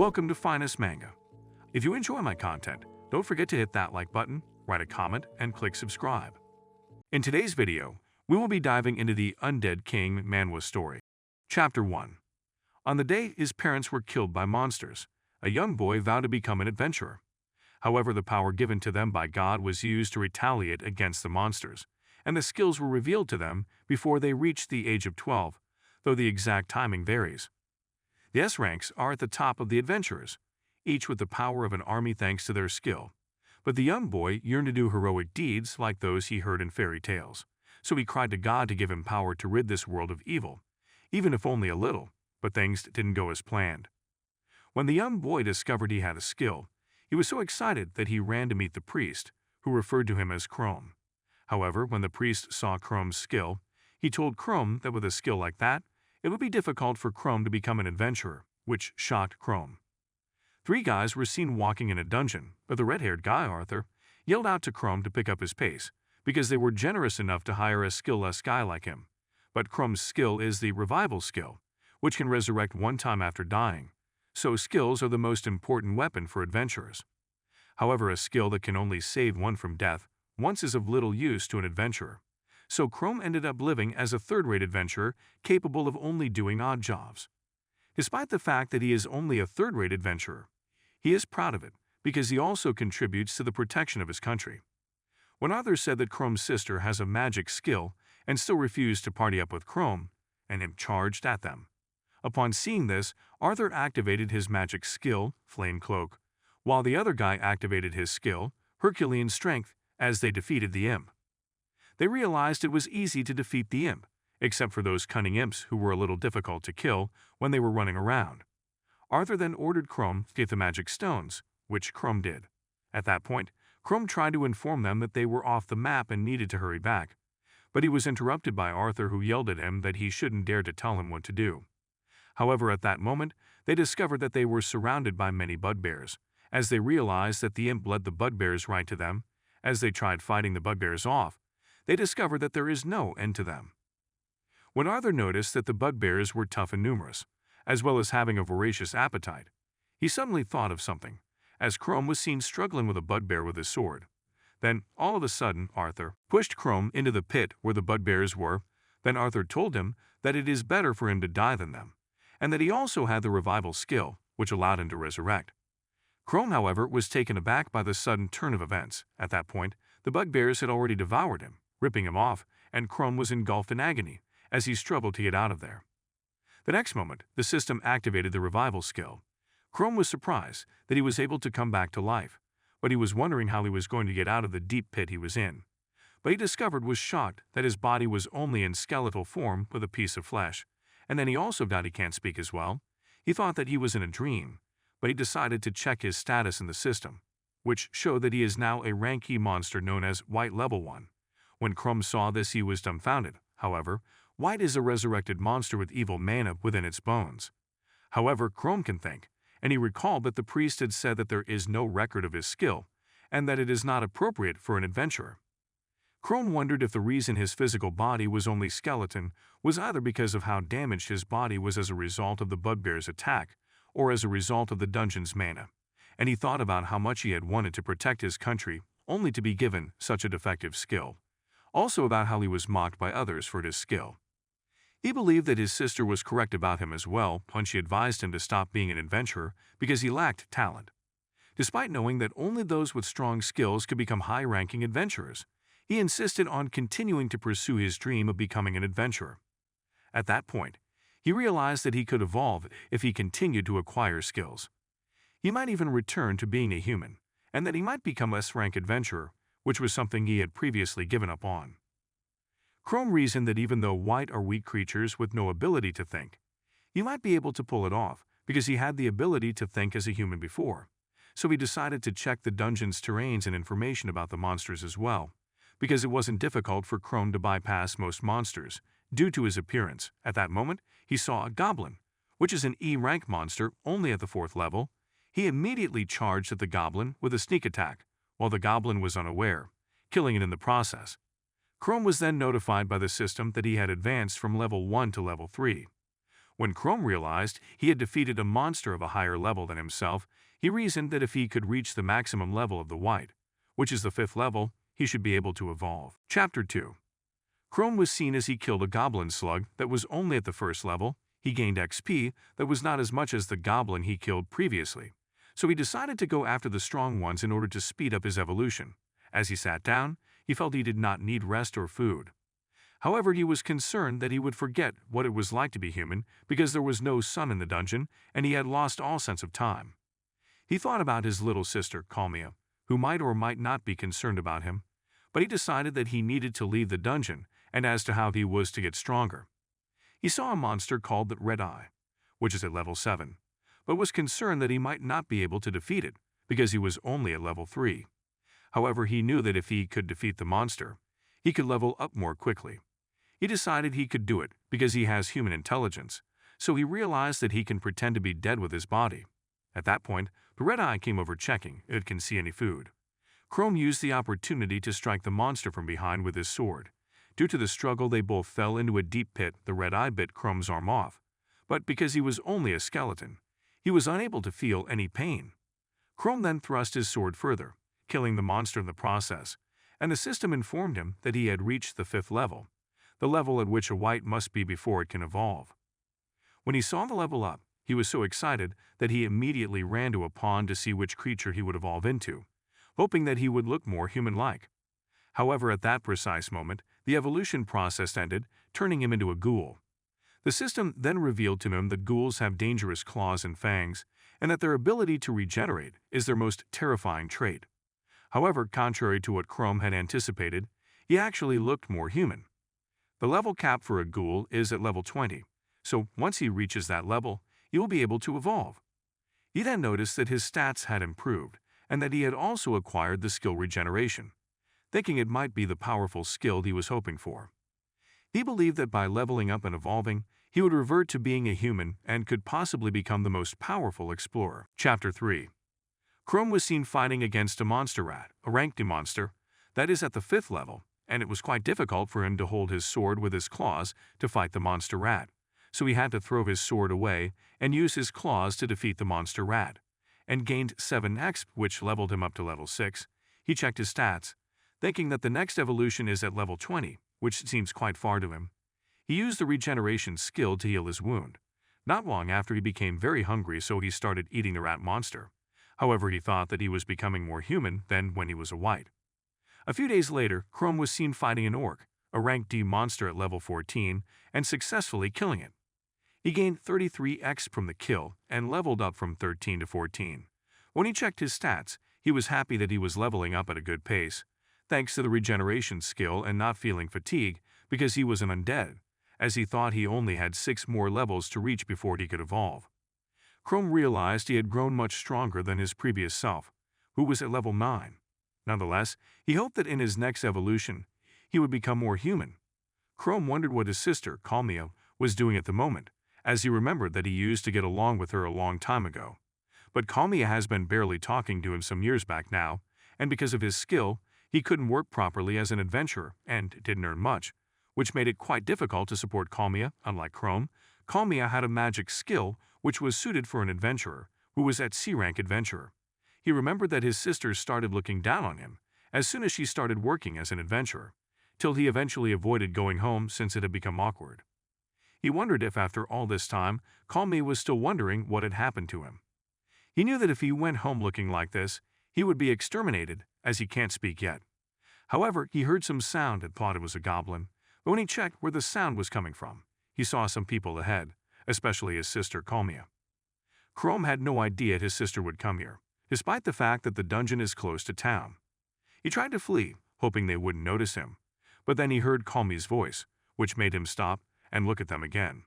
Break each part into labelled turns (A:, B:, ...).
A: Welcome to Finest Manga. If you enjoy my content, don't forget to hit that like button, write a comment, and click subscribe. In today's video, we will be diving into the Undead King Manhwa story. Chapter 1. On the day his parents were killed by monsters, a young boy vowed to become an adventurer. However, the power given to them by God was used to retaliate against the monsters, and the skills were revealed to them before they reached the age of 12, though the exact timing varies. The S ranks are at the top of the adventurers, each with the power of an army thanks to their skill. But the young boy yearned to do heroic deeds like those he heard in fairy tales, so he cried to God to give him power to rid this world of evil, even if only a little, but things didn't go as planned. When the young boy discovered he had a skill, he was so excited that he ran to meet the priest, who referred to him as Chrome. However, when the priest saw Chrome's skill, he told Chrome that with a skill like that, it would be difficult for Chrome to become an adventurer, which shocked Chrome. 3 guys were seen walking in a dungeon, but the red-haired guy, Arthur, yelled out to Chrome to pick up his pace, because they were generous enough to hire a skill-less guy like him. But Chrome's skill is the revival skill, which can resurrect one time after dying, so skills are the most important weapon for adventurers. However, a skill that can only save one from death once is of little use to an adventurer, so Chrome ended up living as a third-rate adventurer capable of only doing odd jobs. Despite the fact that he is only a third-rate adventurer, he is proud of it because he also contributes to the protection of his country. When Arthur said that Chrome's sister has a magic skill and still refused to party up with Chrome, and him charged at them. Upon seeing this, Arthur activated his magic skill, Flame Cloak, while the other guy activated his skill, Herculean Strength, as they defeated the imp. They realized it was easy to defeat the imp, except for those cunning imps who were a little difficult to kill when they were running around. Arthur then ordered Chrome to get the magic stones, which Chrome did. At that point, Chrome tried to inform them that they were off the map and needed to hurry back, but he was interrupted by Arthur, who yelled at him that he shouldn't dare to tell him what to do. However, at that moment, they discovered that they were surrounded by many bugbears, as they realized that the imp led the bugbears right to them. As they tried fighting the bugbears off, they discovered that there is no end to them. When Arthur noticed that the bugbears were tough and numerous, as well as having a voracious appetite, he suddenly thought of something, as Chrome was seen struggling with a bugbear with his sword. Then, all of a sudden, Arthur pushed Chrome into the pit where the bugbears were. Then Arthur told him that it is better for him to die than them, and that he also had the revival skill, which allowed him to resurrect. Chrome, however, was taken aback by the sudden turn of events. At that point, the bugbears had already devoured him, ripping him off, and Chrome was engulfed in agony as he struggled to get out of there. The next moment, the system activated the revival skill. Chrome was surprised that he was able to come back to life, but he was wondering how he was going to get out of the deep pit he was in. But he discovered was shocked that his body was only in skeletal form with a piece of flesh, and then he also doubted he can't speak as well. He thought that he was in a dream, but he decided to check his status in the system, which showed that he is now a rank E monster known as White Level 1. When Chrome saw this, he was dumbfounded. However, White is a resurrected monster with evil mana within its bones. However, Chrome can think, and he recalled that the priest had said that there is no record of his skill, and that it is not appropriate for an adventurer. Chrome wondered if the reason his physical body was only skeleton was either because of how damaged his body was as a result of the bugbear's attack, or as a result of the dungeon's mana, and he thought about how much he had wanted to protect his country only to be given such a defective skill. Also about how he was mocked by others for his skill. He believed that his sister was correct about him as well when she advised him to stop being an adventurer because he lacked talent. Despite knowing that only those with strong skills could become high-ranking adventurers, he insisted on continuing to pursue his dream of becoming an adventurer. At that point, he realized that he could evolve if he continued to acquire skills. He might even return to being a human, and that he might become a S-rank adventurer, which was something he had previously given up on. Chrome reasoned that even though white are weak creatures with no ability to think, he might be able to pull it off because he had the ability to think as a human before, so he decided to check the dungeon's terrains and information about the monsters as well, because it wasn't difficult for Chrome to bypass most monsters due to his appearance. At that moment, he saw a goblin, which is an E-rank monster only at the 4th level. He immediately charged at the goblin with a sneak attack, while the goblin was unaware, killing it in the process. Chrome was then notified by the system that he had advanced from level 1 to level 3. When Chrome realized he had defeated a monster of a higher level than himself, he reasoned that if he could reach the maximum level of the white, which is the 5th level, he should be able to evolve. Chapter 2. Chrome was seen as he killed a goblin slug that was only at the 1st level. He gained XP that was not as much as the goblin he killed previously, so he decided to go after the strong ones in order to speed up his evolution. As he sat down, he felt he did not need rest or food. However, he was concerned that he would forget what it was like to be human because there was no sun in the dungeon and he had lost all sense of time. He thought about his little sister, Kalmia, who might or might not be concerned about him, but he decided that he needed to leave the dungeon and as to how he was to get stronger. He saw a monster called the Red Eye, which is at level 7, but was concerned that he might not be able to defeat it because he was only at level 3. However, he knew that if he could defeat the monster, he could level up more quickly. He decided he could do it because he has human intelligence, so he realized that he can pretend to be dead with his body. At that point, the Red Eye came over checking if it can see any food. Chrome used the opportunity to strike the monster from behind with his sword. Due to the struggle, they both fell into a deep pit. The Red Eye bit Chrome's arm off, but because he was only a skeleton, he was unable to feel any pain. Chrome then thrust his sword further, killing the monster in the process, and the system informed him that he had reached the 5th level, the level at which a white must be before it can evolve. When he saw the level up, he was so excited that he immediately ran to a pond to see which creature he would evolve into, hoping that he would look more human-like. However, at that precise moment, the evolution process ended, turning him into a ghoul. The system then revealed to him that ghouls have dangerous claws and fangs, and that their ability to regenerate is their most terrifying trait. However, contrary to what Chrome had anticipated, he actually looked more human. The level cap for a ghoul is at level 20, so once he reaches that level, he will be able to evolve. He then noticed that his stats had improved, and that he had also acquired the skill regeneration, thinking it might be the powerful skill he was hoping for. He believed that by leveling up and evolving, he would revert to being a human and could possibly become the most powerful explorer. Chapter 3. Chrome was seen fighting against a monster rat, a ranked monster, that is at the 5th level, and it was quite difficult for him to hold his sword with his claws to fight the monster rat, so he had to throw his sword away and use his claws to defeat the monster rat, and gained 7 XP, which leveled him up to level 6. He checked his stats, thinking that the next evolution is at level 20, which seems quite far to him. He used the regeneration skill to heal his wound. Not long after, he became very hungry, so he started eating the rat monster. However, he thought that he was becoming more human than when he was a white. A few days later, Chrome was seen fighting an orc, a rank D monster at level 14, and successfully killing it. He gained 33 XP from the kill and leveled up from 13 to 14. When he checked his stats, he was happy that he was leveling up at a good pace, thanks to the regeneration skill and not feeling fatigue because he was an undead, as he thought he only had 6 more levels to reach before he could evolve. Chrome realized he had grown much stronger than his previous self, who was at level 9. Nonetheless, he hoped that in his next evolution, he would become more human. Chrome wondered what his sister, Kalmia, was doing at the moment, as he remembered that he used to get along with her a long time ago. But Kalmia has been barely talking to him some years back now, and because of his skill, he couldn't work properly as an adventurer and didn't earn much, which made it quite difficult to support Kalmia. Unlike Chrome, Kalmia had a magic skill which was suited for an adventurer who was at C-rank adventurer. He remembered that his sister started looking down on him as soon as she started working as an adventurer, till he eventually avoided going home since it had become awkward. He wondered if after all this time, Kalmia was still wondering what had happened to him. He knew that if he went home looking like this, he would be exterminated, as he can't speak yet. However, he heard some sound and thought it was a goblin, but when he checked where the sound was coming from, he saw some people ahead, especially his sister Kalmia. Chrome had no idea his sister would come here, despite the fact that the dungeon is close to town. He tried to flee, hoping they wouldn't notice him, but then he heard Kalmia's voice, which made him stop and look at them again.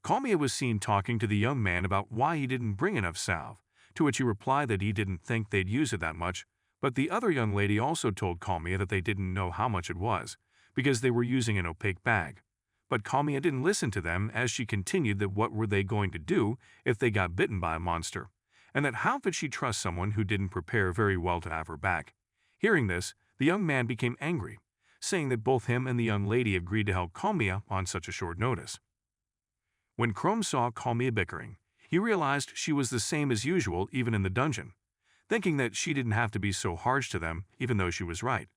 A: Kalmia was seen talking to the young man about why he didn't bring enough salve, to which he replied that he didn't think they'd use it that much, but the other young lady also told Kalmia that they didn't know how much it was, because they were using an opaque bag. But Kalmia didn't listen to them, as she continued that what were they going to do if they got bitten by a monster, and that how could she trust someone who didn't prepare very well to have her back. Hearing this, the young man became angry, saying that both him and the young lady agreed to help Kalmia on such a short notice. When Chrome saw Kalmia bickering, he realized she was the same as usual even in the dungeon, thinking that she didn't have to be so harsh to them even though she was right.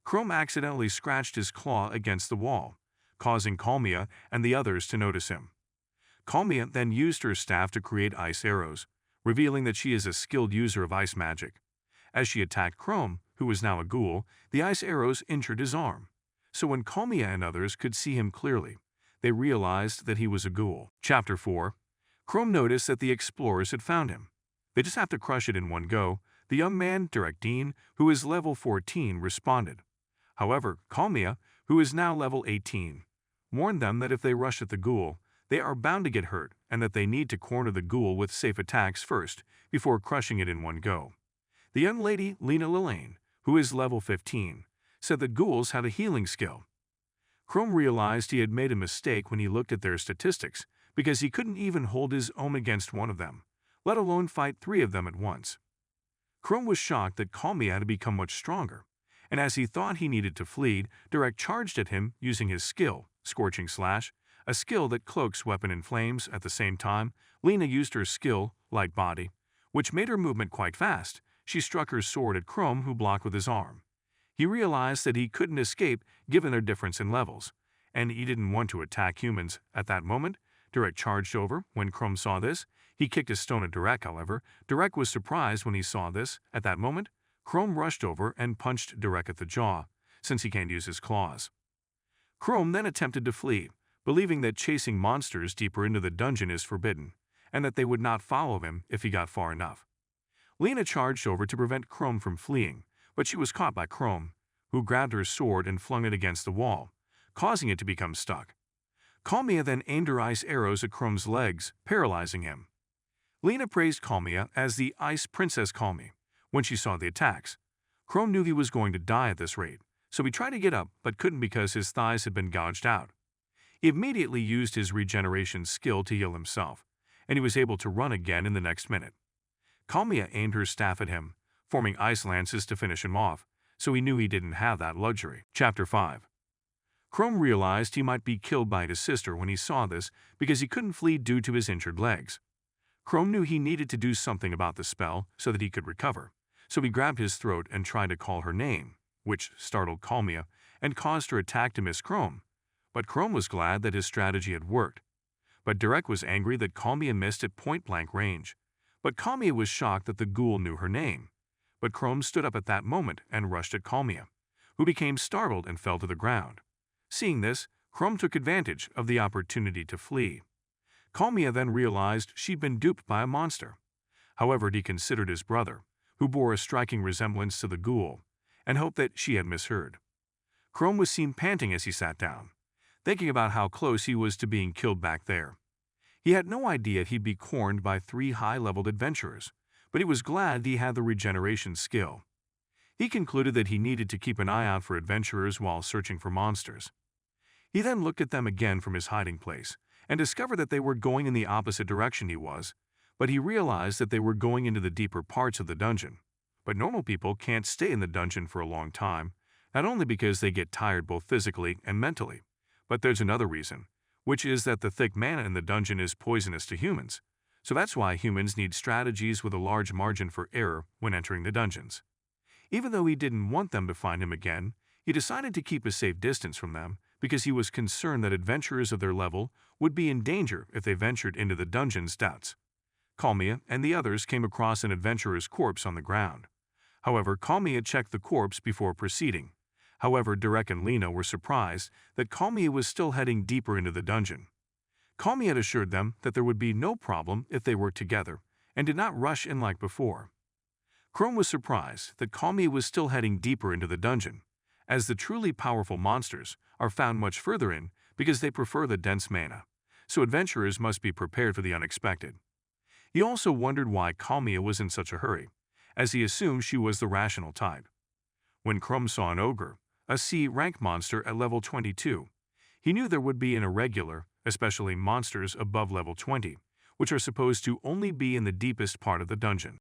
A: Chrome accidentally scratched his claw against the wall, causing Kalmia and the others to notice him. Kalmia then used her staff to create ice arrows, revealing that she is a skilled user of ice magic. As she attacked Chrome, who was now a ghoul, the ice arrows injured his arm. So when Kalmia and others could see him clearly, they realized that he was a ghoul. Chapter 4. Chrome noticed that the explorers had found him. They just have to crush it in one go. The young man, Dean, who is level 14, responded. However, Kalmia, who is now level 18, warned them that if they rush at the ghoul, they are bound to get hurt and that they need to corner the ghoul with safe attacks first before crushing it in one go. The young lady, Lena Lilane, who is level 15, said that ghouls had a healing skill. Chrome realized he had made a mistake when he looked at their statistics because he couldn't even hold his own against one of them, let alone fight 3 of them at once. Chrome was shocked that Kalmia had become much stronger, and as he thought he needed to flee, Direct charged at him using his skill, Scorching Slash, a skill that cloaks weapon in flames. At the same time, Lena used her skill, Light Body, which made her movement quite fast. She struck her sword at Chrome, who blocked with his arm. He realized that he couldn't escape given their difference in levels, and he didn't want to attack humans. At that moment, Direct charged over. When Chrome saw this, he kicked a stone at Direct. However, Direct was surprised when he saw this. At that moment, Chrome rushed over and punched Direct at the jaw, since he can't use his claws. Chrome then attempted to flee, believing that chasing monsters deeper into the dungeon is forbidden, and that they would not follow him if he got far enough. Lena charged over to prevent Chrome from fleeing, but she was caught by Chrome, who grabbed her sword and flung it against the wall, causing it to become stuck. Kalmia then aimed her ice arrows at Chrome's legs, paralyzing him. Lena praised Kalmia as the Ice Princess Kalmi. When she saw the attacks, Chrome knew he was going to die at this rate, so he tried to get up but couldn't because his thighs had been gouged out. He immediately used his regeneration skill to heal himself, and he was able to run again in the next minute. Kalmia aimed her staff at him, forming ice lances to finish him off, so he knew he didn't have that luxury. Chapter 5. Chrome realized he might be killed by his sister when he saw this because he couldn't flee due to his injured legs. Chrome knew he needed to do something about the spell so that he could recover, so he grabbed his throat and tried to call her name, which startled Kalmia and caused her attack to miss Chrome. But Chrome was glad that his strategy had worked. But Direct was angry that Kalmia missed at point-blank range. But Kalmia was shocked that the ghoul knew her name. But Chrome stood up at that moment and rushed at Kalmia, who became startled and fell to the ground. Seeing this, Chrome took advantage of the opportunity to flee. Kalmia then realized she'd been duped by a monster. However, he considered his brother, who bore a striking resemblance to the ghoul, and hoped that she had misheard. Chrome was seen panting as he sat down, thinking about how close he was to being killed back there. He had no idea he'd be cornered by 3 high-leveled adventurers, but he was glad he had the regeneration skill. He concluded that he needed to keep an eye out for adventurers while searching for monsters. He then looked at them again from his hiding place and discovered that they were going in the opposite direction he was, but he realized that they were going into the deeper parts of the dungeon. But normal people can't stay in the dungeon for a long time, not only because they get tired both physically and mentally, but there's another reason, which is that the thick mana in the dungeon is poisonous to humans, so that's why humans need strategies with a large margin for error when entering the dungeons. Even though he didn't want them to find him again, he decided to keep a safe distance from them because he was concerned that adventurers of their level would be in danger if they ventured into the dungeon's depths. Kalmia and the others came across an adventurer's corpse on the ground. However, Kalmia checked the corpse before proceeding. However, Direct and Lena were surprised that Kalmia was still heading deeper into the dungeon. Kalmia had assured them that there would be no problem if they worked together and did not rush in like before. Chrome was surprised that Kalmia was still heading deeper into the dungeon, as the truly powerful monsters are found much further in because they prefer the dense mana, so adventurers must be prepared for the unexpected. He also wondered why Kalmia was in such a hurry, as he assumed she was the rational type. When Chrome saw an ogre, a C-rank monster at level 22, he knew there would be an irregular, especially monsters above level 20, which are supposed to only be in the deepest part of the dungeon.